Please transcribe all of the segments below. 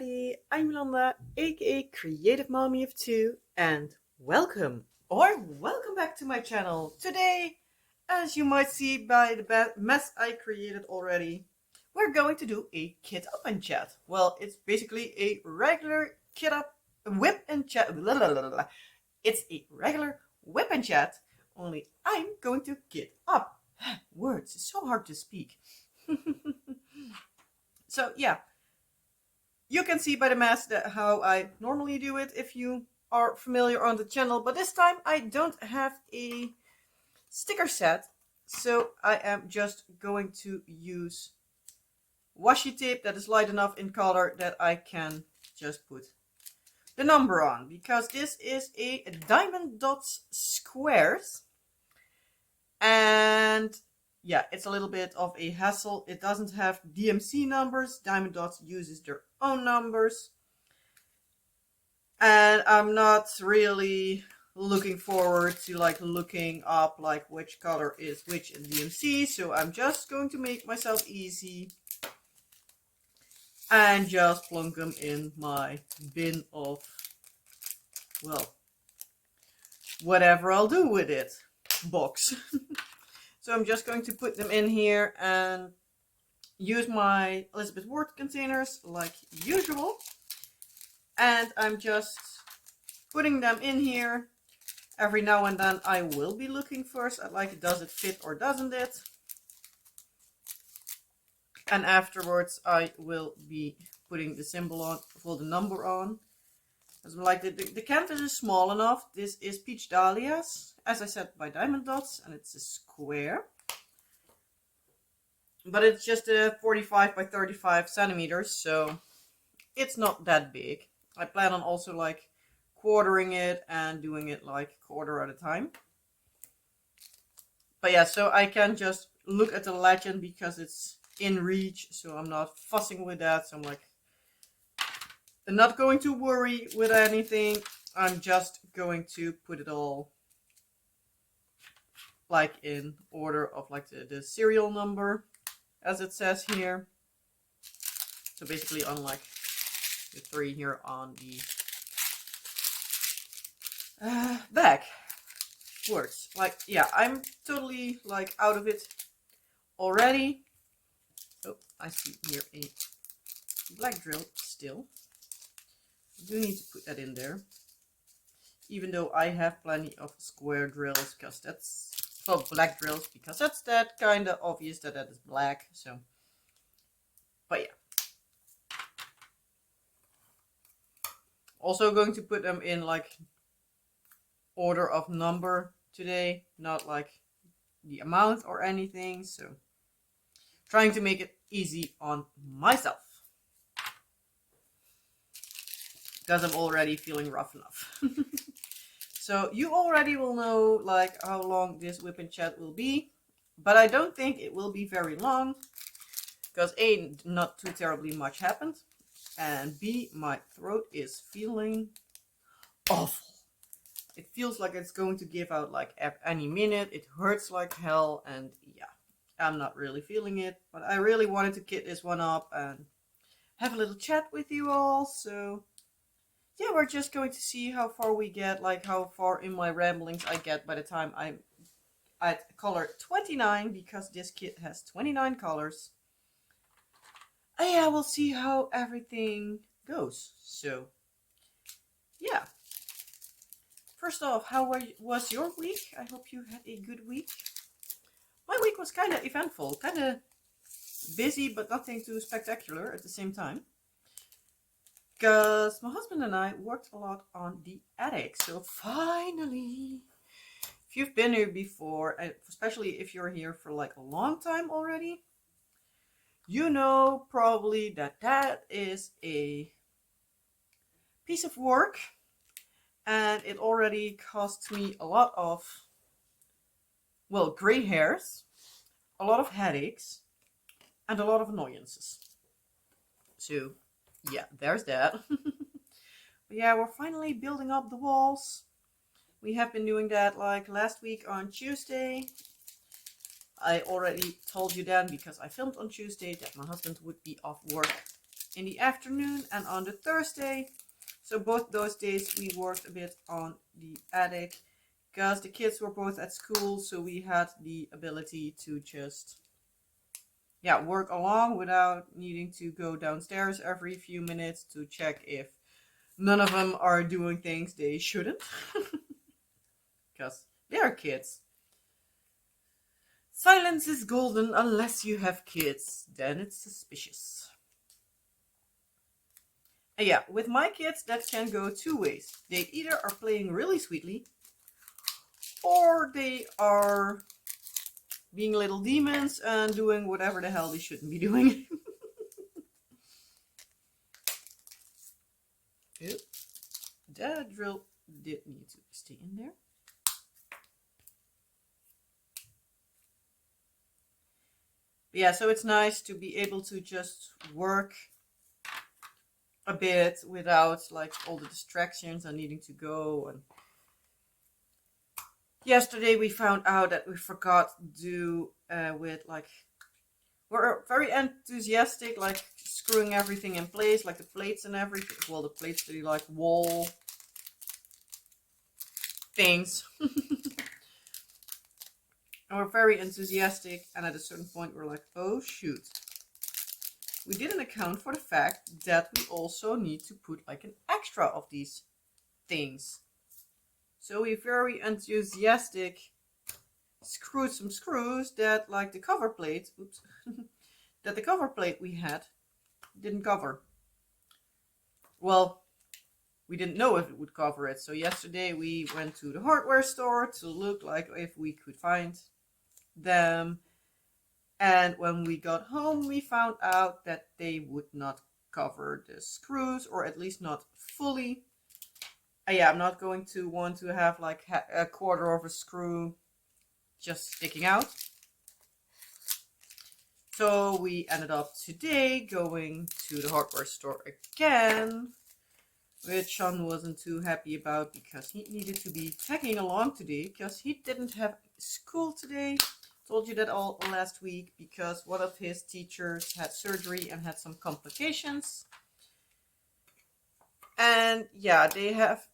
everybody, I'm Yolanda, aka Creative Mommy of Two, and welcome back to my channel. Today, as you might see by the mess I created already, we're going to do a Kit Up and Chat. Well, it's basically a regular whip and chat. It's a regular whip and chat, only I'm going to get up. Words, it's so hard to speak. So yeah, you can see by the mask that how I normally do it if you are familiar on the channel, but this time I don't have a sticker set, so I am just going to use washi tape that is light enough in color that I can just put the number on, because this is a Diamond Dots squares, and yeah, it's a little bit of a hassle. It doesn't have DMC numbers. Diamond Dots uses their own numbers. And I'm not really looking forward to looking up which color is which in DMC. So I'm just going to make myself easy and just plunk them in my bin of, well, whatever I'll do with it box. So I'm just going to put them in here and use my Elizabeth Ward containers like usual. And I'm just putting them in here. Every now and then I will be looking first at does it fit or doesn't it? And afterwards I will be putting the symbol on, for the number on. As the canvas is small enough. This is Peach Dahlias, as I said, by Diamond Dots, and it's a square. But it's just a 45 by 35 centimeters, so it's not that big. I plan on also quartering it and doing it quarter at a time. But yeah, so I can just look at the legend because it's in reach, so I'm not fussing with that. So I'm not going to worry with anything. I'm just going to put it all in order of the serial number, as it says here. So basically on the 3 here on the back works. Yeah, I'm totally out of it already. Oh, I see here a black drill still. I do need to put that in there, even though I have plenty of square drills, because that's, well, black drills, because that's that kind of obvious that is black. So, but yeah. Also going to put them in order of number today, not the amount or anything. So trying to make it easy on myself, because I'm already feeling rough enough. So you already will know how long this whip and chat will be, but I don't think it will be very long, because A, not too terribly much happened, and B, my throat is feeling awful. It feels like it's going to give out any minute. It hurts like hell, and yeah, I'm not really feeling it. But I really wanted to kit this one up and have a little chat with you all. So yeah, we're just going to see how far we get, how far in my ramblings I get by the time I'm at color 29, because this kit has 29 colors. And yeah, we'll see how everything goes. So yeah. First off, how was your week? I hope you had a good week. My week was kind of eventful, kind of busy, but nothing too spectacular at the same time. Because my husband and I worked a lot on the attic. So finally, if you've been here before, and especially if you're here for a long time already, you know probably that is a piece of work. And it already cost me a lot of, well, gray hairs, a lot of headaches, and a lot of annoyances. So, yeah, there's that. But yeah, we're finally building up the walls. We have been doing that last week on Tuesday. I already told you then, because I filmed on Tuesday, that my husband would be off work in the afternoon and on the Thursday. So both those days we worked a bit on the attic because the kids were both at school, so we had the ability to just work along without needing to go downstairs every few minutes to check if none of them are doing things they shouldn't. Because they are kids. Silence is golden unless you have kids, then it's suspicious. And yeah, with my kids that can go two ways. They either are playing really sweetly, or they are being little demons and doing whatever the hell they shouldn't be doing. Yep. That drill did need to stay in there. But yeah, so it's nice to be able to just work a bit without like all the distractions and needing to go. And yesterday we found out that we forgot to do with like, we're very enthusiastic, like screwing everything in place, like the plates and everything. Well, the plates, the like wall things. And we're very enthusiastic, and at a certain point we're like, oh shoot. We didn't account for the fact that we also need to put like an extra of these things. So we very enthusiastic screwed some screws that like the cover plate, oops, that the cover plate we had didn't cover. Well, we didn't know if it would cover it. So yesterday we went to the hardware store to look like if we could find them. And when we got home, we found out that they would not cover the screws, or at least not fully. Yeah, I'm not going to want to have like a quarter of a screw just sticking out. So we ended up today going to the hardware store again, which Sean wasn't too happy about because he needed to be tagging along today because he didn't have school today. Told you that all last week because one of his teachers had surgery and had some complications. And yeah, they have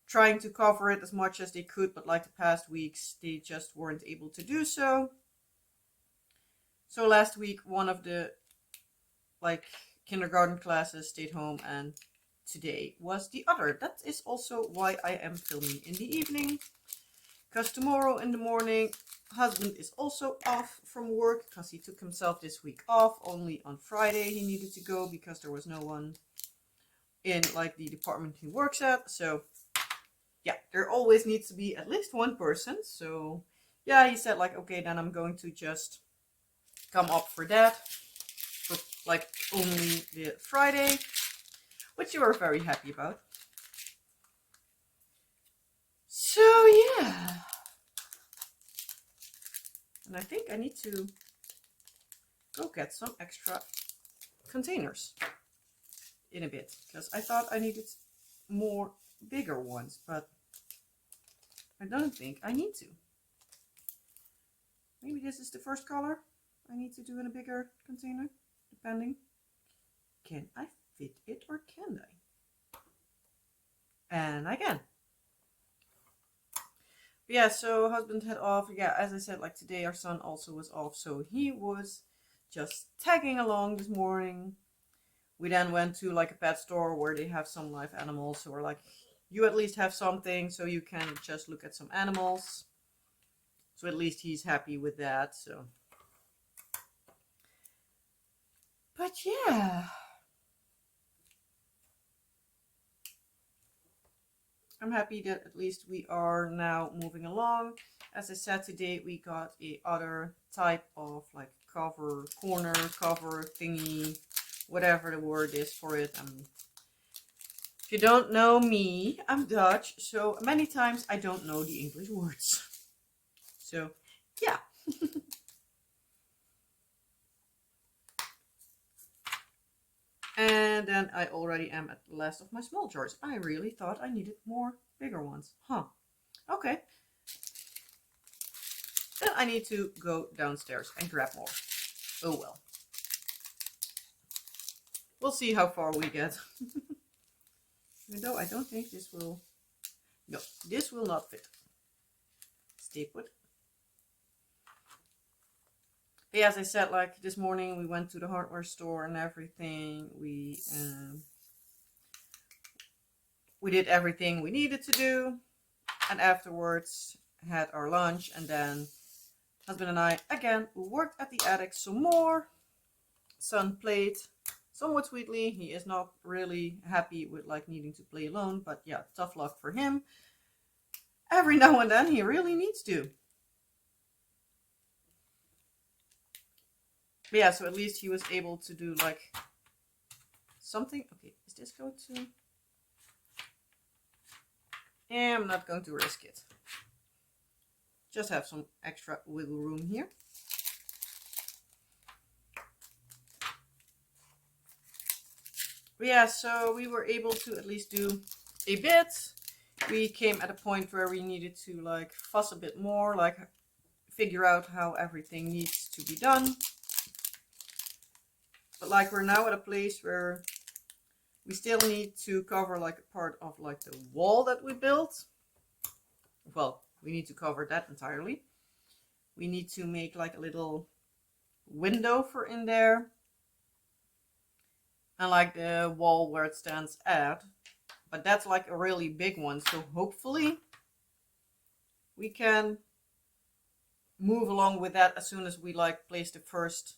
trying to cover it as much as they could, but like the past weeks, they just weren't able to do so. So last week, one of the like kindergarten classes stayed home, and today was the other. That is also why I am filming in the evening, because tomorrow in the morning, husband is also off from work because he took himself this week off. Only on Friday he needed to go because there was no one in like the department he works at. So yeah, there always needs to be at least one person. So yeah, he said like, okay, then I'm going to just come up for that for like only the Friday, which you are very happy about. So yeah, and I think I need to go get some extra containers in a bit because I thought I needed more bigger ones, but I don't think I need to. Maybe this is the first color I need to do in a bigger container, depending. Can I fit it or can I? And I can. But yeah, so husband had off. Yeah, as I said, like today our son also was off, so he was just tagging along this morning. We then went to like a pet store where they have some live animals, so we're like, you at least have something so you can just look at some animals. So at least he's happy with that. So, but yeah, I'm happy that at least we are now moving along. As I said today, we got a other type of like cover, corner cover thingy, whatever the word is for it. If you don't know me, I'm Dutch, so many times I don't know the English words. So, yeah. And then I already am at the last of my small jars. I really thought I needed more bigger ones. Huh. Okay. Then I need to go downstairs and grab more. Oh well. We'll see how far we get. Even though I don't think this will... No, this will not fit. Stay put. But yeah, as I said, like this morning we went to the hardware store and everything. We did everything we needed to do. And afterwards had our lunch. And then husband and I, again, worked at the attic some more. Son played somewhat sweetly. He is not really happy with like needing to play alone, but yeah, tough luck for him. Every now and then he really needs to. But yeah, so at least he was able to do like something. Okay, is this going to... Yeah, I'm not going to risk it. Just have some extra wiggle room here. But yeah, so we were able to at least do a bit. We came at a point where we needed to like fuss a bit more, like figure out how everything needs to be done. But like we're now at a place where we still need to cover like a part of like the wall that we built. Well, we need to cover that entirely. We need to make like a little window for in there. And like the wall where it stands at. But that's like a really big one. So hopefully we can move along with that as soon as we like place the first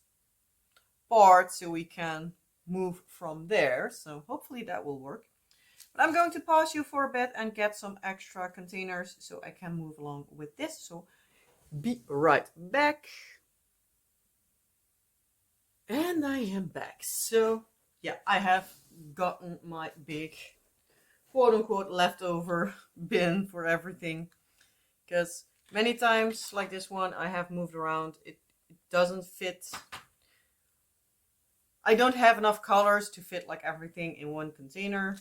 part, so we can move from there. So hopefully that will work. But I'm going to pause you for a bit and get some extra containers so I can move along with this. So be right back. And I am back. So yeah, I have gotten my big quote-unquote leftover bin for everything. Because many times, like this one, I have moved around. It doesn't fit. I don't have enough colors to fit like everything in one container.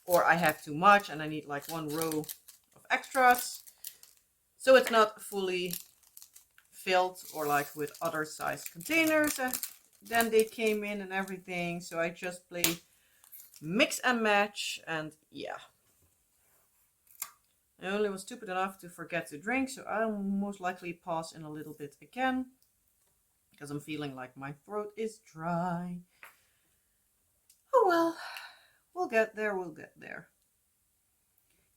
Or I have too much and I need like one row of extras. So it's not fully filled or like with other size containers. Then they came in and everything. So I just play mix and match, and yeah. I only was stupid enough to forget to drink, so I'll most likely pause in a little bit again. Because I'm feeling like my throat is dry. Oh well, we'll get there, we'll get there.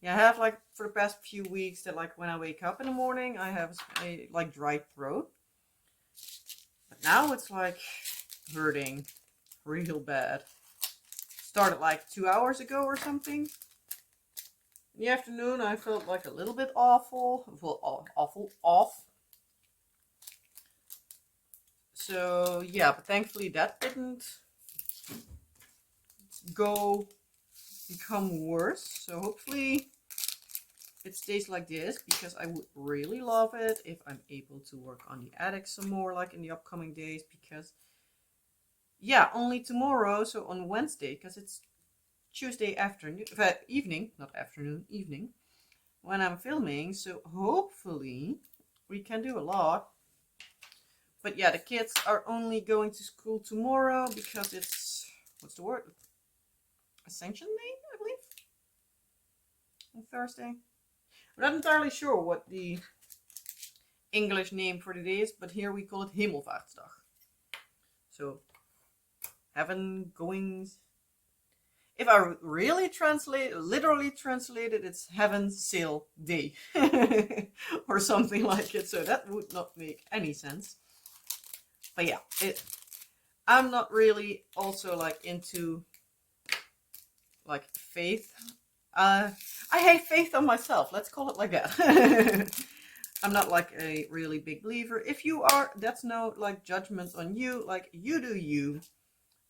Yeah, I have like for the past few weeks that like when I wake up in the morning, I have a like dry throat. But now it's like hurting real bad. Started like 2 hours ago or something. In the afternoon, I felt like a little bit awful. Well, off. So yeah, but thankfully that didn't become worse. So hopefully it stays like this, because I would really love it if I'm able to work on the attic some more like in the upcoming days. Because yeah, only tomorrow, so on Wednesday, because it's Tuesday afternoon, evening, not afternoon, evening, when I'm filming. So hopefully we can do a lot. But yeah, the kids are only going to school tomorrow because it's, what's the word? Ascension Day, I believe. On Thursday. I'm not entirely sure what the English name for the day is, but here we call it Hemelvaartsdag. So, heaven going... If I really literally translate it, it's Heaven Sail Day. Or something like it. So that would not make any sense. But yeah, I'm not really also like into like faith. I have faith on myself. Let's call it like that. I'm not like a really big believer. If you are, that's no like judgment on you. Like you do you.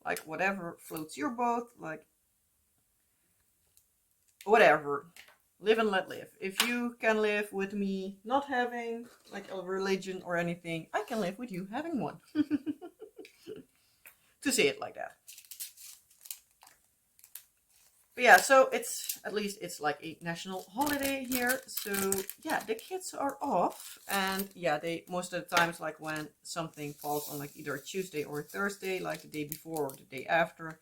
Like whatever floats your boat. Like whatever. Live and let live. If you can live with me not having like a religion or anything, I can live with you having one. To say it like that. But yeah, so it's at least it's like a national holiday here. So yeah, the kids are off, and yeah, they most of the times like when something falls on like either a Tuesday or a Thursday, like the day before or the day after,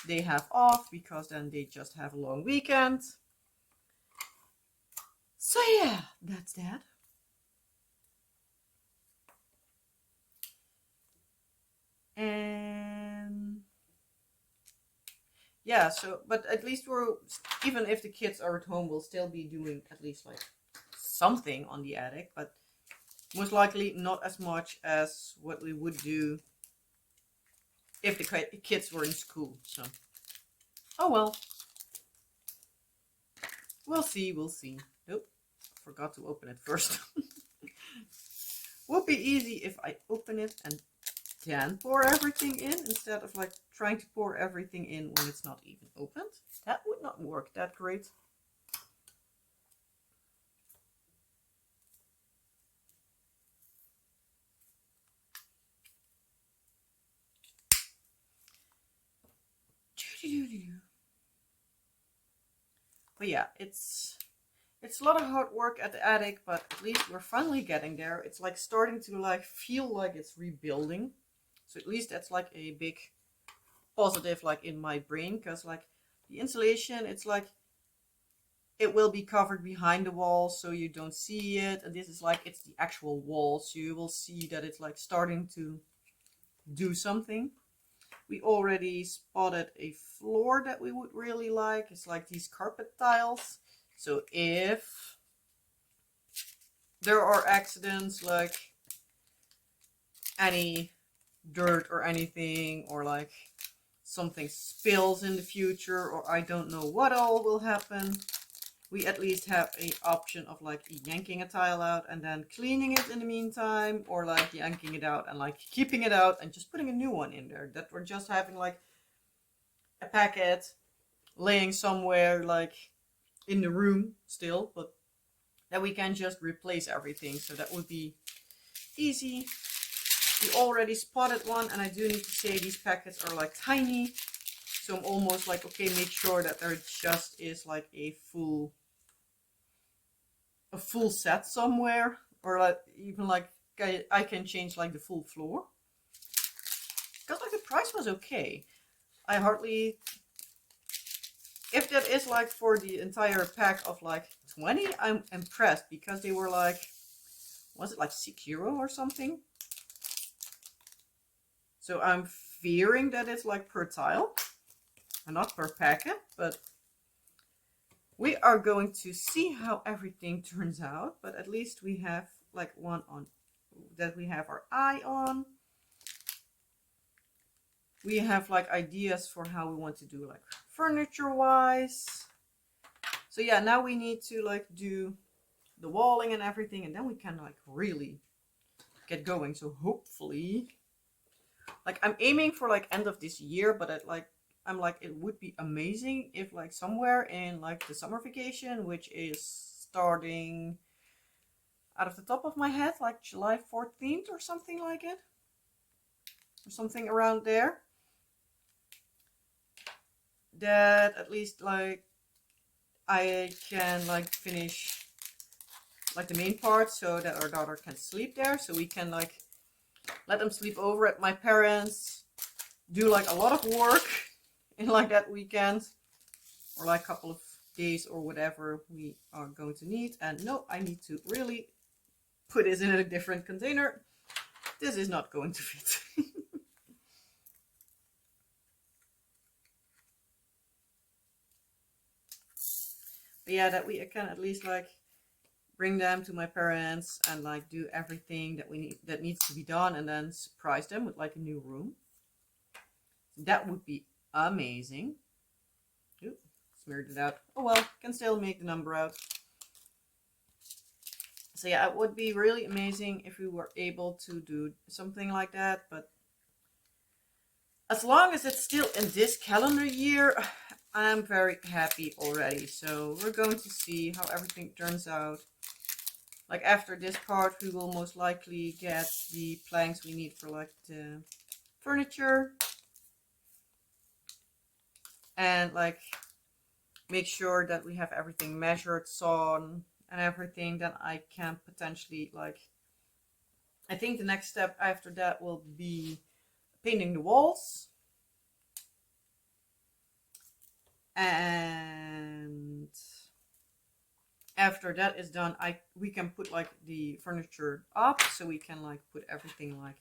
they have off because then they just have a long weekend. So yeah, that's that. And yeah, so but at least we're, even if the kids are at home, we'll still be doing at least like something on the attic, but most likely not as much as what we would do if the kids were in school. So oh well, we'll see, we'll see. Nope, forgot to open it first. Would be easy if I open it and then pour everything in instead of like trying to pour everything in when it's not even opened. That would not work that great. But yeah, it's a lot of hard work at the attic, but at least we're finally getting there. It's like starting to like feel like it's rebuilding. So at least that's like a big positive like in my brain, because like the insulation, it's like it will be covered behind the wall so you don't see it, and this is like it's the actual wall, so you will see that it's like starting to do something. We already spotted a floor that we would really like. It's like these carpet tiles. So if there are accidents like any dirt or anything, or like something spills in the future, or I don't know what all will happen, we at least have a option of like yanking a tile out and then cleaning it in the meantime, or like yanking it out and like keeping it out and just putting a new one in there, that we're just having like a packet laying somewhere like in the room still, but that we can just replace everything. So that would be easy. We already spotted one, and I do need to say these packets are like tiny, so I'm almost like, okay, make sure that there just is like a full set somewhere, or like even like I can change like the full floor, because like the price was okay. I hardly, if that is like for the entire pack of like 20, I'm impressed, because they were like, was it like €6 or something? So I'm fearing that it's like per tile and not per packet, but we are going to see how everything turns out. But at least we have like one on that we have our eye on. We have like ideas for how we want to do like furniture wise. So yeah, now we need to like do the walling and everything, and then we can like really get going. So hopefully, like I'm aiming for like end of this year, but I'm like, it would be amazing if like somewhere in like the summer vacation, which is starting out of the top of my head, like July 14th or something like it, or something around there, that at least like I can like finish like the main part, so that our daughter can sleep there, so we can like let them sleep over at my parents', do like a lot of work in like that weekend, or like a couple of days or whatever we are going to need. And no, I need to really put this in a different container. This is not going to fit. But yeah, that we can at least like bring them to my parents and like do everything that we need, that needs to be done, and then surprise them with like a new room. That would be amazing. Ooh, smeared it out. Oh well, can still make the number out. So yeah, it would be really amazing if we were able to do something like that, but as long as it's still in this calendar year, I'm very happy already. So we're going to see how everything turns out. Like after this part, we will most likely get the planks we need for like the furniture. And like make sure that we have everything measured, sawn, and everything, then I can potentially, like, I think the next step after that will be painting the walls. And after that is done, we can put like the furniture up, so we can like put everything like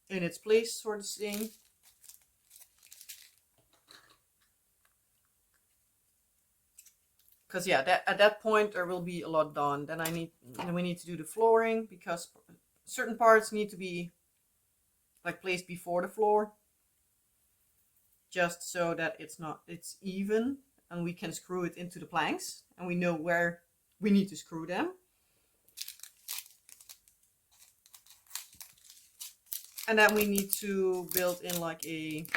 in its place, sort of thing. Because yeah, at that point there will be a lot done. Then we need to do the flooring, because certain parts need to be like placed before the floor, just so that it's even, and we can screw it into the planks, and we know where we need to screw them. And then we need to build in like in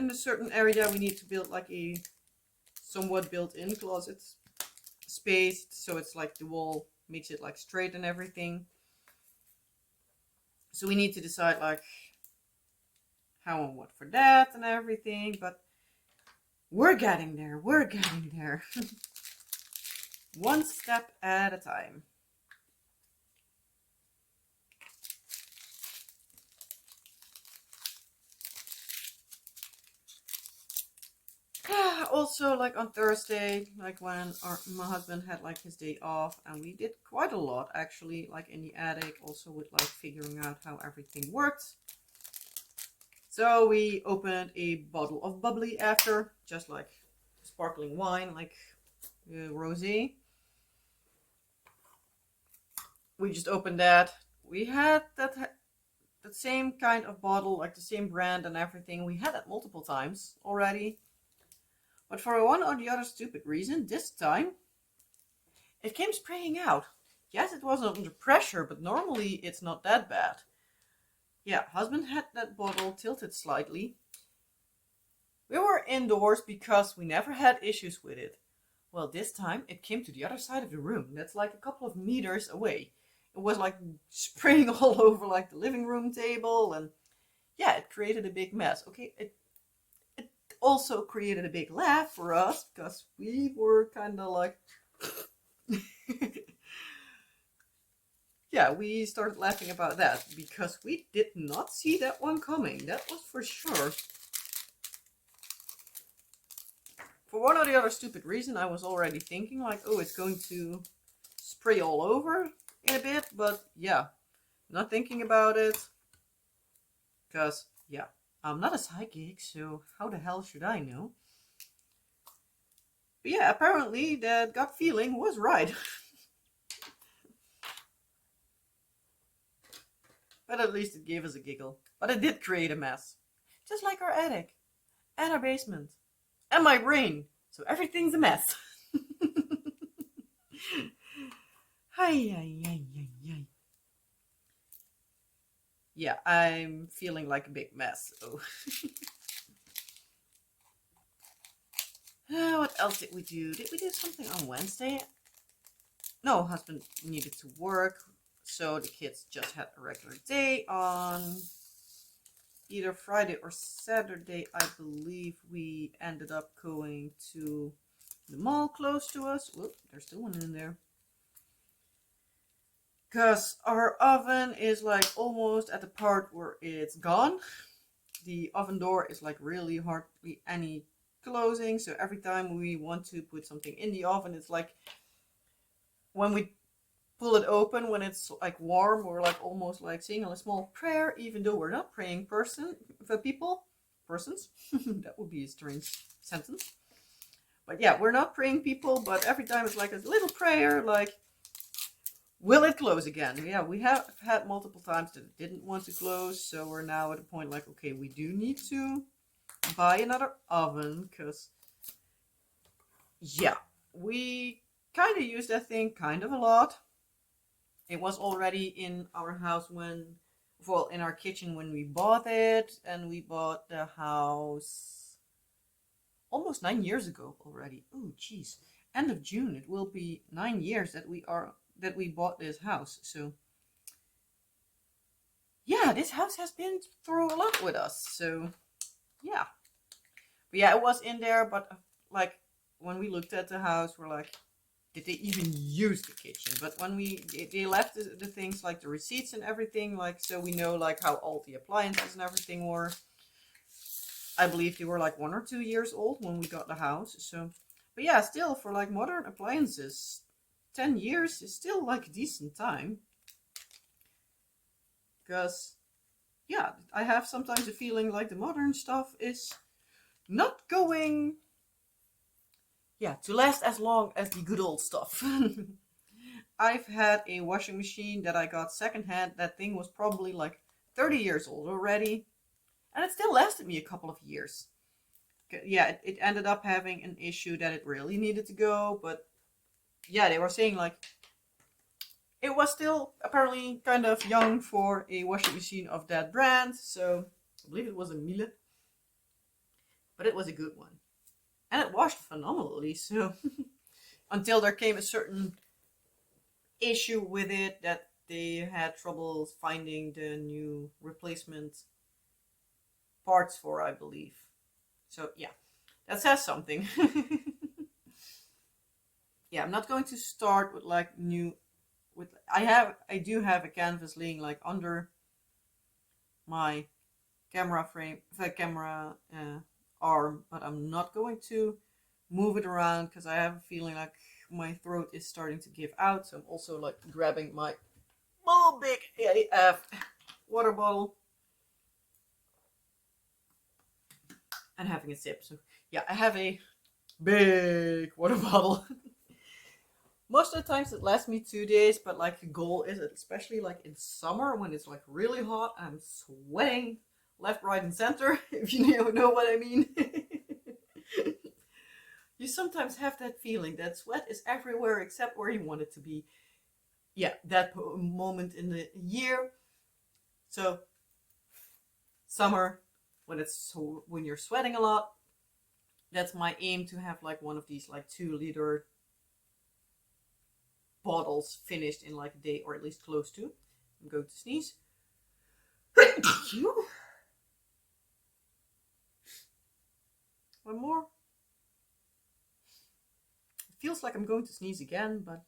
a certain area we need to build like a somewhat built-in closet space, so it's like the wall makes it like straight and everything. So we need to decide like how and what for that and everything, but we're getting there. One step at a time. Also, like on Thursday, like when my husband had like his day off, and we did quite a lot actually, like in the attic, also with like figuring out how everything worked. So we opened a bottle of bubbly after, just like sparkling wine, like rosé. We just opened that. We had that same kind of bottle, like the same brand and everything. We had that multiple times already. But for one or the other stupid reason, this time, it came spraying out. Yes, it was under pressure, but normally it's not that bad. Yeah, husband had that bottle tilted slightly. We were indoors because we never had issues with it. Well, this time it came to the other side of the room. That's like a couple of meters away. It was like spraying all over like the living room table, and yeah, it created a big mess. Okay, it also created a big laugh for us, because we were kind of like yeah, we started laughing about that, because we did not see that one coming. That was for sure. For one or the other stupid reason, I was already thinking like, oh, it's going to spray all over in a bit, but yeah, not thinking about it, because yeah, I'm not a psychic, so how the hell should I know? But yeah, apparently that gut feeling was right. But at least it gave us a giggle. But it did create a mess. Just like our attic, and our basement, and my brain. So everything's a mess. Hi. Yeah, I'm feeling like a big mess. Oh. What else did we do? Did we do something on Wednesday? No, husband needed to work, so the kids just had a regular day on either Friday or Saturday. I believe we ended up going to the mall close to us. Whoop, there's still one in there. Because our oven is like almost at the part where it's gone. The oven door is like really hardly any closing, so every time we want to put something in the oven, it's like when we pull it open, when it's like warm, we're like almost like saying a small prayer, even though we're not praying persons. That would be a strange sentence. But yeah, we're not praying people, but every time it's like a little prayer, like, will it close again? Yeah, we have had multiple times that it didn't want to close, so we're now at a point like, okay, we do need to buy another oven, because yeah, we kind of use that thing kind of a lot. It was already in our house in our kitchen when we bought it, and we bought the house almost 9 years ago already. Oh, jeez. End of June, it will be 9 years that we bought this house. So yeah, this house has been through a lot with us. So yeah. But yeah, it was in there, but like when we looked at the house, we're like, did they even use the kitchen? But when they left the things like the receipts and everything, like, so we know like how old the appliances and everything were. I believe they were like 1 or 2 years old when we got the house. So, but yeah, still for like modern appliances, 10 years is still like a decent time. Because yeah, I have sometimes a feeling like the modern stuff is not going, yeah, to last as long as the good old stuff. I've had a washing machine that I got secondhand. That thing was probably like 30 years old already. And it still lasted me a couple of years. Yeah, it ended up having an issue that it really needed to go. But yeah, they were saying like it was still apparently kind of young for a washing machine of that brand. So I believe it was a Miele. But it was a good one. And it washed phenomenally. So until there came a certain issue with it that they had trouble finding the new replacement parts for, I believe. So yeah, that says something. Yeah, I'm not going to start with like new with I do have a canvas laying like under my camera frame, the camera arm, but I'm not going to move it around because I have a feeling like my throat is starting to give out. So I'm also like grabbing my big water bottle and having a sip. So yeah, I have a big water bottle. Most of the times it lasts me 2 days, but like the goal is, especially like in summer when it's like really hot, I'm sweating left, right, and center, if you know what I mean. You sometimes have that feeling that sweat is everywhere except where you want it to be. Yeah, that moment in the year. So summer, when you're sweating a lot, that's my aim, to have like one of these like 2 liter bottles finished in like a day, or at least close to. I'm going to sneeze. One more. It feels like I'm going to sneeze again, but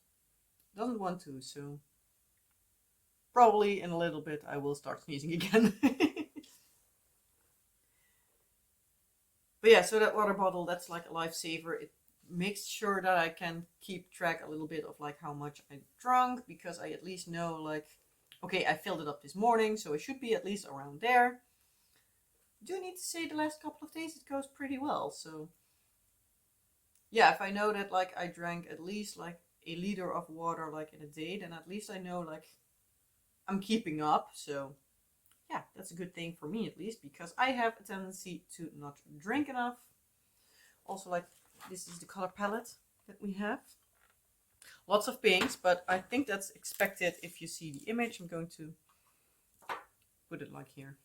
doesn't want to, so probably in a little bit I will start sneezing again. But yeah, so that water bottle, that's like a lifesaver. It makes sure that I can keep track a little bit of like how much I drank, because I at least know like, okay, I filled it up this morning, so it should be at least around there. I do need to say the last couple of days it goes pretty well, so yeah, if I know that like I drank at least like a liter of water like in a day, then at least I know like I'm keeping up. So yeah, that's a good thing for me, at least, because I have a tendency to not drink enough. Also, like, this is the color palette that we have. Lots of pinks, but I think that's expected if you see the image. I'm going to put it like here.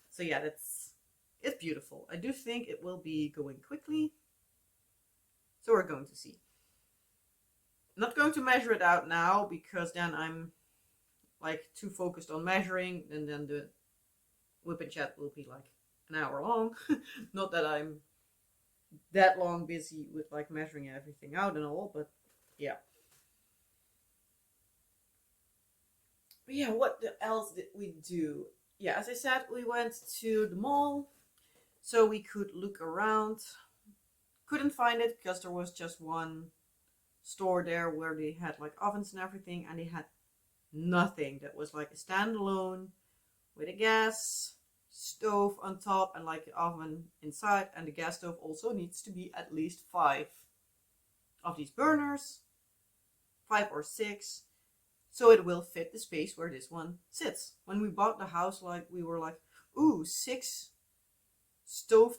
So yeah, it's beautiful. I do think it will be going quickly. So we're going to see. I'm not going to measure it out now, because then I'm like too focused on measuring, and then the WIP and Chat will be like an hour long. Not that I'm that long busy with like measuring everything out and all, but yeah. But yeah, what else did we do? Yeah, as I said, we went to the mall so we could look around. Couldn't find it because there was just one store there where they had like ovens and everything, and they had nothing that was like a standalone with a gas stove on top and like an oven inside. And the gas stove also needs to be at least 5 of these burners, 5 or 6, so it will fit the space where this one sits. When we bought the house, like, we were like, ooh, 6 stove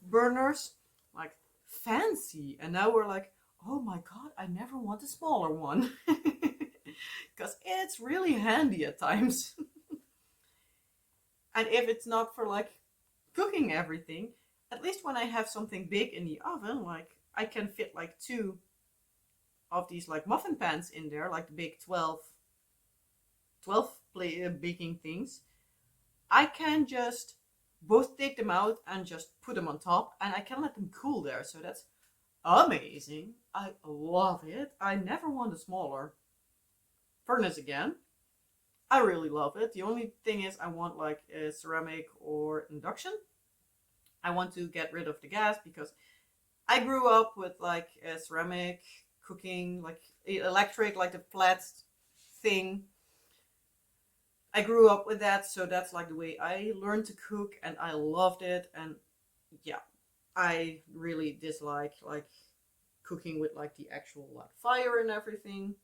burners, like, fancy. And now we're like, oh my god, I never want a smaller one. Because it's really handy at times. And if it's not for like cooking everything, at least when I have something big in the oven, like, I can fit like 2 of these like muffin pans in there, like the big 12 baking things, I can just both take them out and just put them on top, and I can let them cool there. So that's amazing. I love it. I never want a smaller furnace again. I really love it. The only thing is I want like a ceramic or induction. I want to get rid of the gas because I grew up with like a ceramic cooking, like electric, like the flat thing. I grew up with that, so that's like the way I learned to cook, and I loved it. And yeah, I really dislike like cooking with like the actual like fire and everything.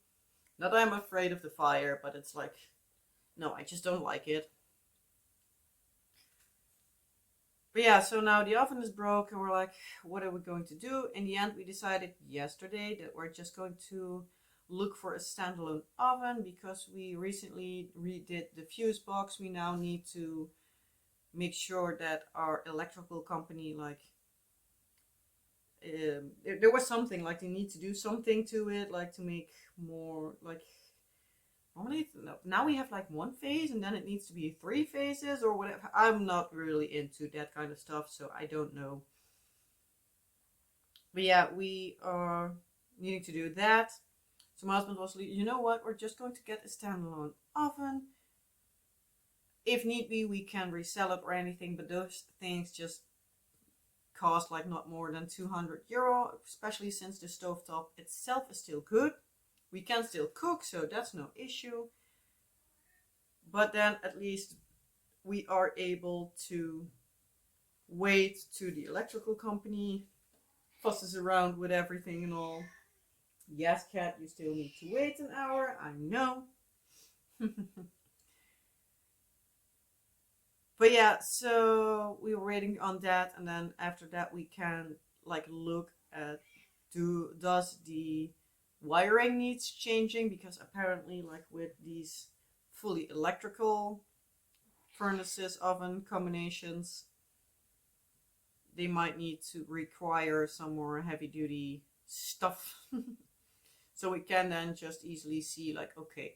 Not that I'm afraid of the fire, but it's like, no, I just don't like it. But yeah, so now the oven is broke, and we're like, what are we going to do? In the end, we decided yesterday that we're just going to look for a standalone oven because we recently redid the fuse box. We now need to make sure that our electrical company, like, there was something like they need to do something to it, like to make more like normally now we have like one phase and then it needs to be three phases or whatever. I'm not really into that kind of stuff, so I don't know. But yeah, we are needing to do that. So my husband was like, you know what, we're just going to get a standalone oven. If need be, we can resell it or anything, but those things just cost like not more than €200, especially since the stovetop itself is still good. We can still cook, so that's no issue. But then at least we are able to wait to the electrical company fusses around with everything and all. Yes, cat, you still need to wait an hour, I know. But yeah, so we were waiting on that, and then after that we can like look at does the wiring needs changing, because apparently like with these fully electrical furnaces oven combinations, they might need to require some more heavy duty stuff. So we can then just easily see like, okay,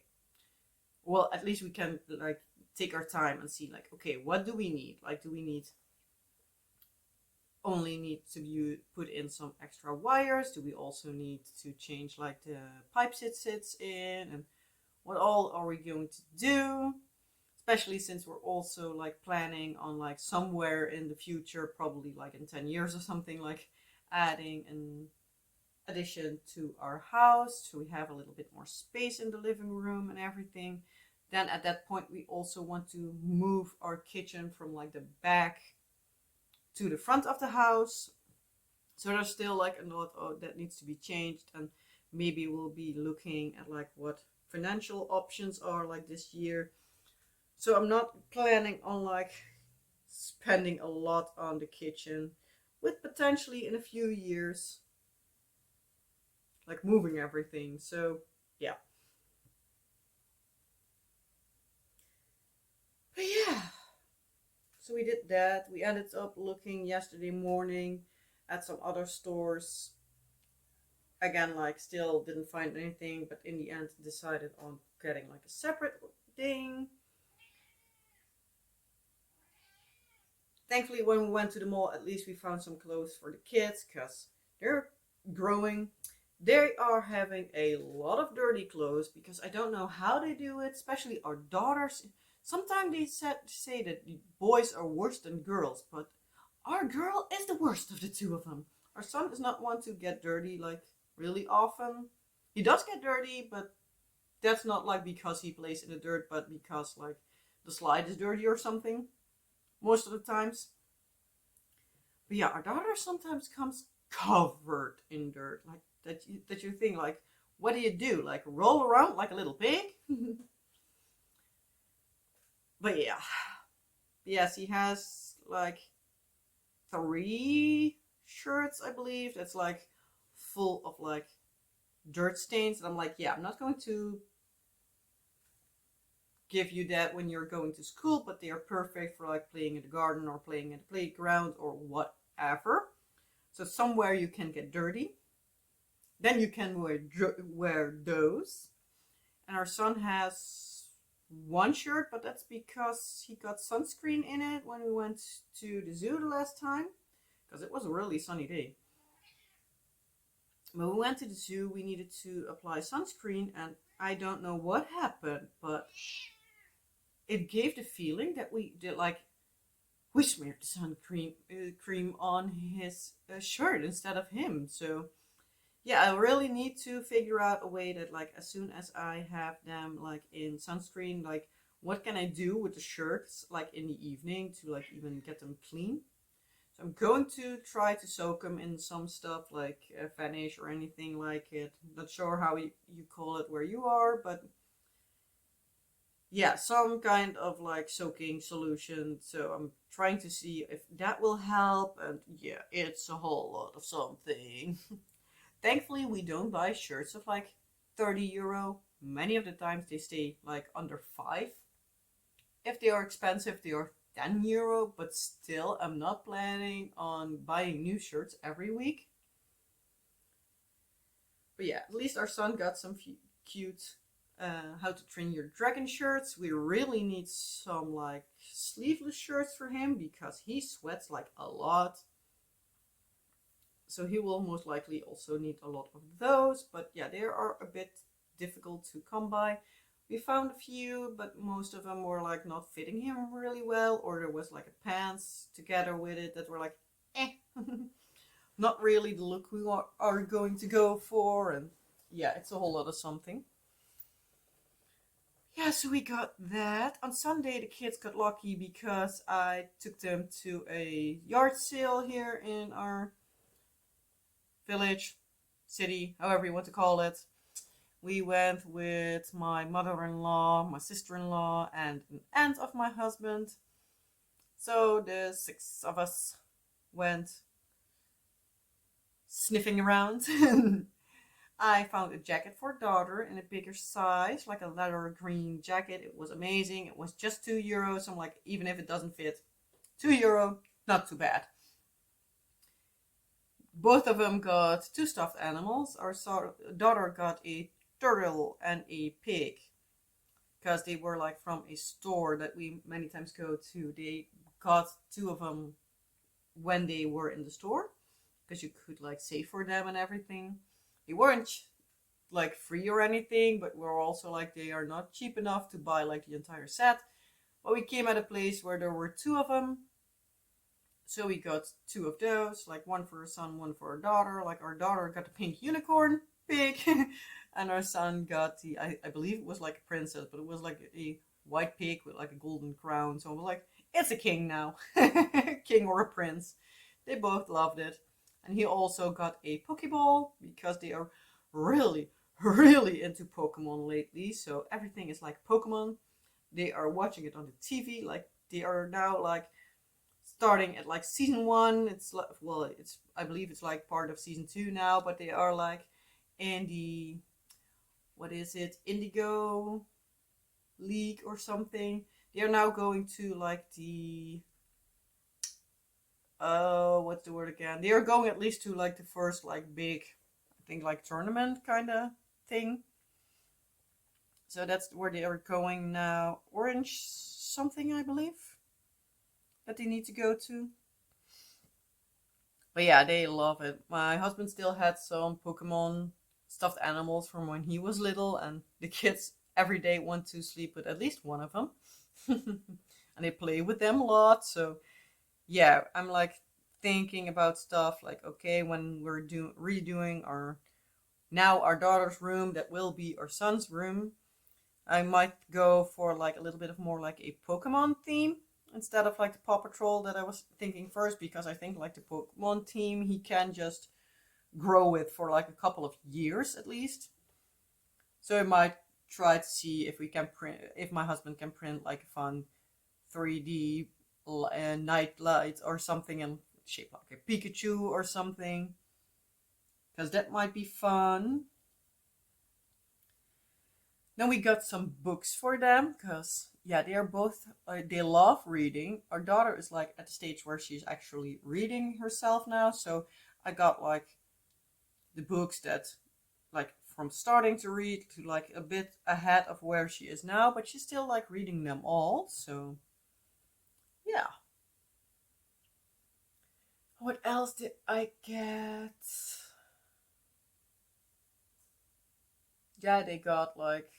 well, at least we can like take our time and see like, okay, what do we need? Like, do we only need to put in some extra wires? Do we also need to change like the pipes it sits in, and what all are we going to do? Especially since we're also like planning on like somewhere in the future, probably like in 10 years or something, like adding an addition to our house, so we have a little bit more space in the living room and everything. Then at that point we also want to move our kitchen from like the back to the front of the house. So there's still like a lot that needs to be changed, and maybe we'll be looking at like what financial options are like this year. So I'm not planning on like spending a lot on the kitchen, with potentially in a few years like moving everything. So yeah. But yeah, so we did that. We ended up looking yesterday morning at some other stores. Again, like still didn't find anything, but in the end decided on getting like a separate thing. Thankfully, when we went to the mall, at least we found some clothes for the kids, because they're growing. They are having a lot of dirty clothes, because I don't know how they do it, especially our daughters. Sometimes they say that boys are worse than girls, but our girl is the worst of the two of them. Our son does not want to get dirty like really often. He does get dirty, but that's not like because he plays in the dirt, but because like the slide is dirty or something most of the times. But yeah, our daughter sometimes comes covered in dirt, like that you think like, what do? Like roll around like a little pig? But yeah. Yes, he has like 3 shirts, I believe, that's like full of like dirt stains. And I'm like, yeah, I'm not going to give you that when you're going to school, but they are perfect for like playing in the garden or playing in the playground or whatever. So somewhere you can get dirty, then you can wear those. And our son has one shirt, but that's because he got sunscreen in it when we went to the zoo the last time, because it was a really sunny day. When we went to the zoo, we needed to apply sunscreen, and I don't know what happened, but it gave the feeling that we did like we smeared the sun cream on his shirt instead of him. So yeah, I really need to figure out a way that like as soon as I have them like in sunscreen, like what can I do with the shirts like in the evening to like even get them clean. So I'm going to try to soak them in some stuff like Vanish or anything like it. Not sure how you call it where you are, but yeah, some kind of like soaking solution. So I'm trying to see if that will help. And yeah, it's a whole lot of something. Thankfully, we don't buy shirts of like €30. Many of the times they stay like under 5. If they are expensive, they are €10. But still, I'm not planning on buying new shirts every week. But yeah, at least our son got some cute how to train your dragon shirts. We really need some like sleeveless shirts for him because he sweats like a lot. So he will most likely also need a lot of those. But yeah, they are a bit difficult to come by. We found a few, but most of them were like not fitting him really well, or there was like a pants together with it that were like, eh, not really the look we are going to go for. And yeah, it's a whole lot of something. Yeah, so we got that. On Sunday, the kids got lucky because I took them to a yard sale here in our village, city, however you want to call it. We went with my mother-in-law, my sister-in-law, and an aunt of my husband. So the 6 of us went sniffing around. I found a jacket for daughter in a bigger size, like a leather green jacket. It was amazing. It was just €2. I'm like, even if it doesn't fit, €2, not too bad. Both of them got 2 stuffed animals. Our daughter got a turtle and a pig because they were like from a store that we many times go to. They got 2 of them when they were in the store because you could like save for them and everything. They weren't like free or anything, but we're also like they are not cheap enough to buy like the entire set. But we came at a place where there were 2 of them. So we got 2 of those, like one for our son, one for our daughter. Like our daughter got the pink unicorn pig, and our son got the, I believe it was like a princess, but it was like a white pig with like a golden crown. So I was like, it's a king now, king or a prince. They both loved it. And he also got a Pokeball because they are really, really into Pokemon lately. So everything is like Pokemon. They are watching it on the TV. Like they are now like starting at like season 1. It's like, well, it's, I believe it's like part of season 2 now, but they are like in the, what is it, Indigo League or something. They are now going to like the, what's the word again? They are going at least to like the first like big, I think like tournament kind of thing. So that's where they are going now. Orange something, I believe, that they need to go to. But yeah, they love it. My husband still had some Pokemon stuffed animals from when he was little, and the kids every day want to sleep with at least one of them. And they play with them a lot. So yeah, I'm like thinking about stuff like, okay, when we're redoing our daughter's room, that will be our son's room, I might go for like a little bit of more like a Pokemon theme instead of like the Paw Patrol that I was thinking first, because I think like the Pokemon theme he can just grow with for like a couple of years at least. So I might try to see if we can print, if my husband can print like a fun 3D night light or something and shape like a Pikachu or something, because that might be fun. Then we got some books for them because yeah, they are both they love reading. Our daughter is like at the stage where she's actually reading herself now, so I got like the books that like from starting to read to like a bit ahead of where she is now, but she's still like reading them all. So yeah. What else did I get? Yeah, they got like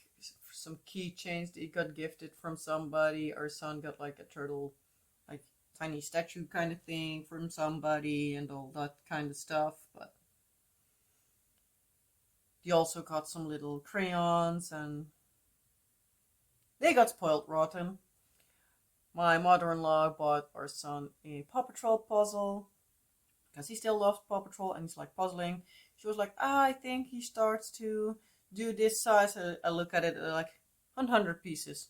some keychains they got gifted from somebody. Our son got like a turtle, like tiny statue kind of thing from somebody and all that kind of stuff. But they also got some little crayons and they got spoiled rotten. My mother-in-law bought our son a Paw Patrol puzzle because he still loves Paw Patrol and he's like puzzling. She was like, I think he starts to do this size. I look at it like 100 pieces.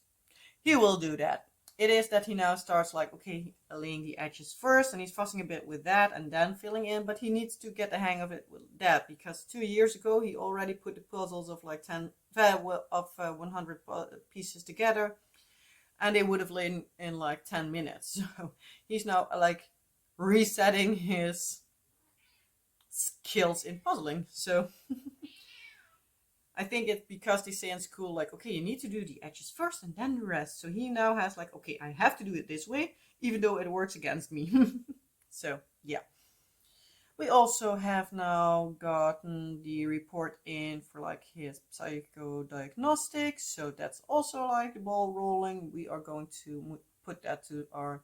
He will do that. It is that he now starts like, okay, laying the edges first and he's fussing a bit with that and then filling in, but he needs to get the hang of it with that because 2 years ago he already put the puzzles of like 100 pieces together and they would have lain in like 10 minutes. So he's now like resetting his skills in puzzling. So I think it's because they say in school, like, okay, you need to do the edges first and then the rest. So he now has like, okay, I have to do it this way, even though it works against me. So yeah. We also have now gotten the report in for like his psychodiagnostics. So that's also like the ball rolling. We are going to put that to our,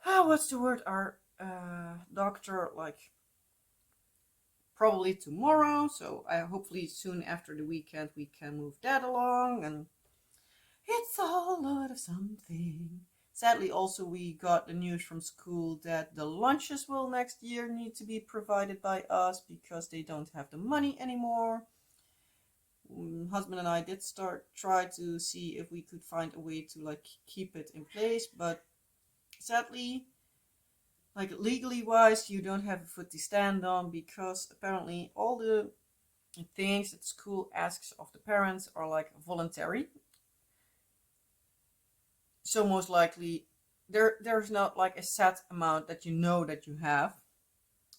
what's the word? Our doctor, like probably tomorrow. So I hopefully soon after the weekend we can move that along. And it's a whole lot of something. Sadly, also, we got the news from school that the lunches will next year need to be provided by us because they don't have the money anymore. Husband and I did try to see if we could find a way to like keep it in place, but sadly, like legally wise, you don't have a foot to stand on because apparently all the things that school asks of the parents are like voluntary. So most likely there's not like a set amount that you know that you have,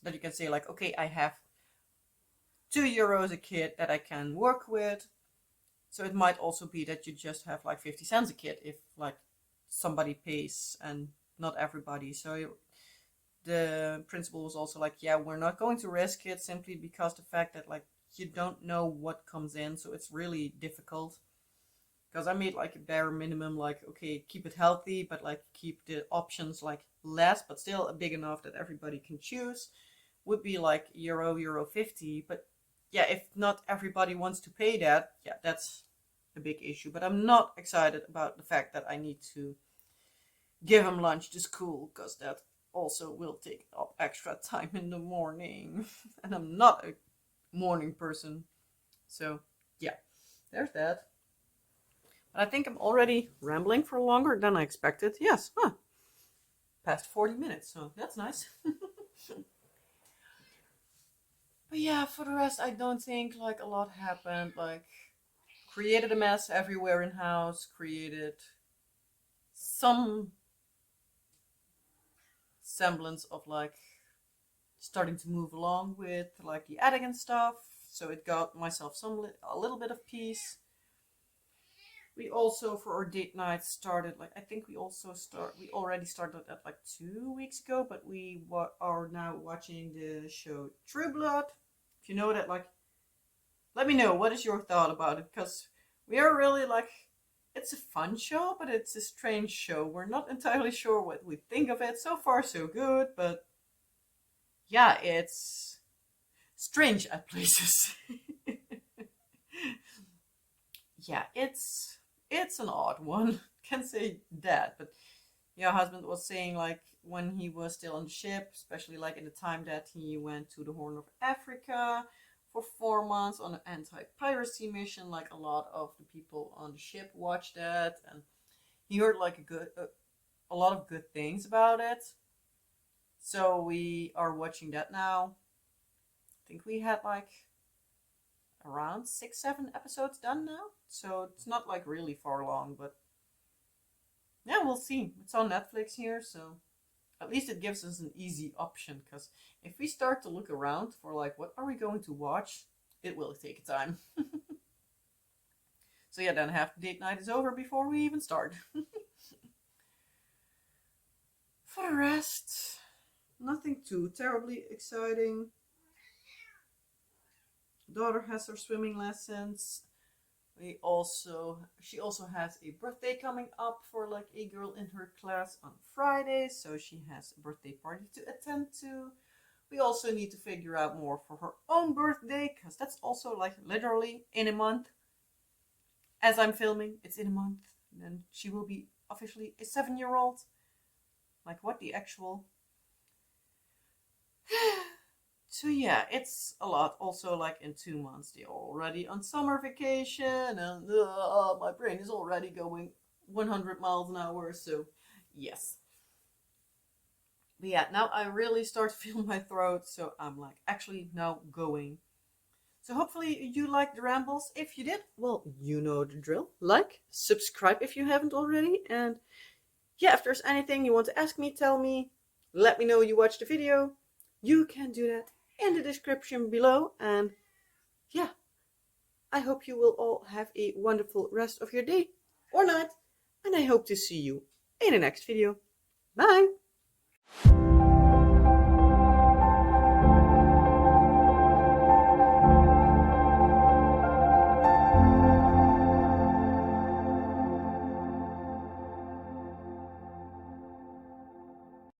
that you can say like, okay, I have €2 a kid that I can work with. So it might also be that you just have like 50 cents a kid if like somebody pays and not everybody. So the principal was also like, yeah, we're not going to risk it simply because the fact that like you don't know what comes in. So it's really difficult. Because I made like a bare minimum, like, okay, keep it healthy, but like keep the options like less, but still big enough that everybody can choose, would be like euro 50. But yeah, if not everybody wants to pay that, yeah, that's a big issue. But I'm not excited about the fact that I need to give him lunch to school, because that also will take up extra time in the morning. And I'm not a morning person. So yeah, there's that. I think I'm already rambling for longer than I expected. Yes, past 40 minutes, so that's nice. But yeah, for the rest, I don't think like a lot happened. Like, created a mess everywhere in house, created some semblance of like starting to move along with like the attic and stuff. So it got myself a little bit of peace. We also for our date night started like, I think we already started that like 2 weeks ago, but we are now watching the show True Blood. If you know that, like, let me know what is your thought about it, because we are really like, it's a fun show, but it's a strange show. We're not entirely sure what we think of it. So far so good, but yeah, it's strange at places. Yeah, it's an odd one. Can say that, but yeah, husband was saying like when he was still on the ship, especially like in the time that he went to the Horn of Africa for 4 months on an anti-piracy mission, like a lot of the people on the ship watched that, and he heard like a lot of good things about it. So we are watching that now. I think we had like around 6-7 episodes done now, so it's not like really far along, but yeah, we'll see. It's on Netflix here, so at least it gives us an easy option, because if we start to look around for like what are we going to watch, it will take time. So yeah, then half the date night is over before we even start. For the rest, nothing too terribly exciting. Daughter has her swimming lessons. She also has a birthday coming up for like a girl in her class on Friday, so she has a birthday party to attend to. We also need to figure out more for her own birthday, because that's also like literally in a month. As I'm filming, it's in a month. And then she will be officially a 7-year-old. Like, what the actual? So yeah, it's a lot. Also, like in 2 months, they're already on summer vacation, and my brain is already going 100 miles an hour. So yes. But yeah, now I really start to feel my throat, so I'm like actually now going. So hopefully you liked the rambles. If you did, well, you know the drill. Like, subscribe if you haven't already, and yeah, if there's anything you want to ask me, tell me. Let me know you watched the video. You can do that in the description below. And yeah, I hope you will all have a wonderful rest of your day or night. And I hope to see you in the next video. Bye!